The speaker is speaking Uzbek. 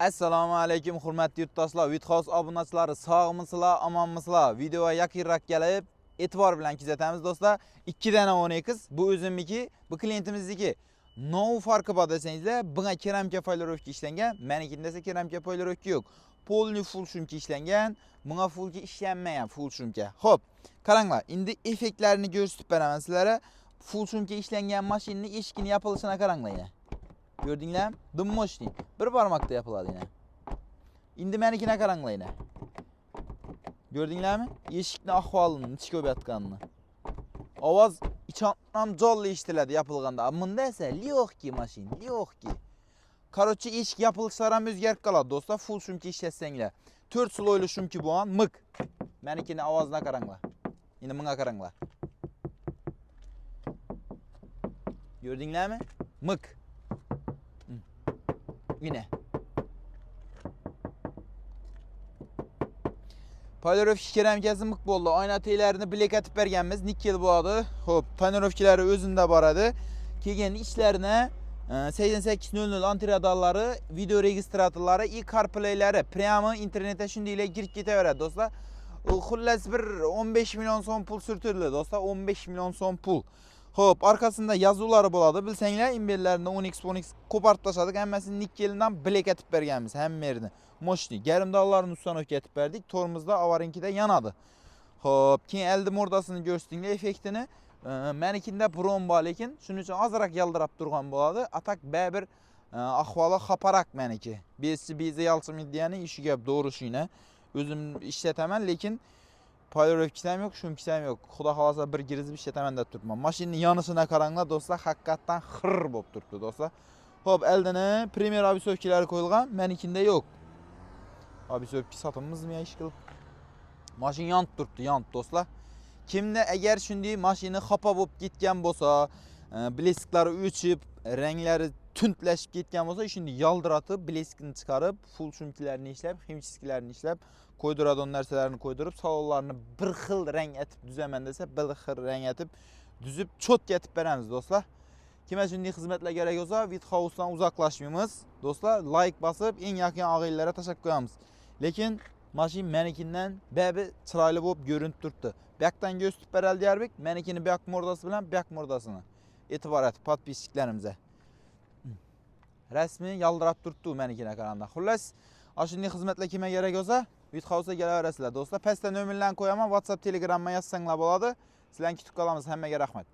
Assalomu alaykum hurmatli yurtdoshlar, Vithouse obunachilari, sog'misizlar, omonmisizlar? Videoga yaqinroq kelib, e'tibor bilan kuzatamiz do'stlar. 2 dana 12 bu o'zimniki, bu klientimizniki. No farqi bor desangizlar, bunga keramika polirovka ishlangan, menikida esa keramika polirovka yo'q. Polni full shumka ishlangan, bunga fullga ishlanmagan full shumka. Xo'p, qaranglar, endi effektlarini ko'rsatib beraman sizlarga. Full shumka ishlangan mashinaning eshigini yopilishini qaranglar yana. Gördinglarmi? Dummoshni bir barmoqda yapıladi yine. Endi menikine qaranglar yine. Gördinglarmi? Eshikning ahvolini, nech ko'p yotganini. Ovoz ichonam jonli eshitiladi yapilganda. Bunda esa lyo'qki mashina, lyo'qki. Короче, eshik yapilishlar ham o'zgarib qoladi do'stlar, full shumka ishlatsanglar. 4 sloyli shumka bo'lgan, mik. Menikini ovozini qaranglar. Endi bunga qaranglar. Gördinglarmi? Mik. Yine. Polirovka keramikasi mik bo'ldi. Oyna teylarini bilek atib berganmiz. Nikel bo'ladi. Xo'p, tonirovkalari o'zida boradi. Keyin ishlarini 8800 antiradallari, video registratorlari, e-CarPlay'lari prямо internetga shundaylar kirib ketaveradi do'stlar. Xullas bir 15 million so'm pul surtildi do'stlar, 15 million so'm pul. Xo'p, arkasında yozuvlari bo'ladi. Bilsanglar, imbellarni 10x ko'parib tashladik. Hammasini nikkeldan bilek atib berganmiz hamma yerni. Moshni garimdollarni ustanovka etib berdik. Tormozda avarinkida yanadi. Xo'p, keyin eldi mordasini ko'rstinglar effektini. Menikinde brom bor, lekin shuning uchun ozroq yaldirab turgan bo'ladi. Atak bir ahvoli xaparak meniki. Bezi yalchimidiyani ishi gap to'g'rishina. O'zim ishlataman, lekin polirovkasi ham yo'q, shumkasi ham yo'q. Xudo xolasa bir girizib ishlataman deb turibman. Mashinaning yonishini qaranglar do'stlar, haqiqatan xir bo'lib turibdi do'stlar. Xo'p, eldini primer obisovkalari qo'yilgan, menikinde yo'q. Obisovka sotimizmi ish qilib? Mashina yonib turibdi, yonib do'stlar. Kimda agar shunday mashina xafa bo'lib ketgan bo'lsa, blesklari o'chib, ranglari tuntlashib ketgan bo'lsa, shunday yaldiratib, bleskini chiqarib, full shumkalarni ishlab, ximchiskilarni ishlab, qo'ydiradon narsalarni qo'ydirib, salonlarni bir xil rang etib tuzaman desa, bir xil rang etib, tuzib, cho'tga etib beramiz do'stlar. Kimga shunday xizmatlar kerak bo'lsa, Vithouse'dan uzoqlashmaymiz. Do'stlar, like bosib, eng yaqin og'aylarga tashab qo'yamiz. Lekin mashina menikidan babi chiroyli bo'lib ko'rinib turibdi. Buyakdan ko'rsatib beraldi Yarbek, menikini buyoq mordasi bilan buyoq mordasini. E'tibor et podpischiklarimizga. Rasmiy yaldirab turibdi menikine qaranda. Xullas, shunday xizmatlar kimga kerak bo'lsa, Vithouse'ga kelaverasizlar do'stlar. Pastda nomerlarni qo'yaman, WhatsApp, Telegramga yozsanglar bo'ladi. Sizlarni kutib qolamiz. Hammaga rahmat.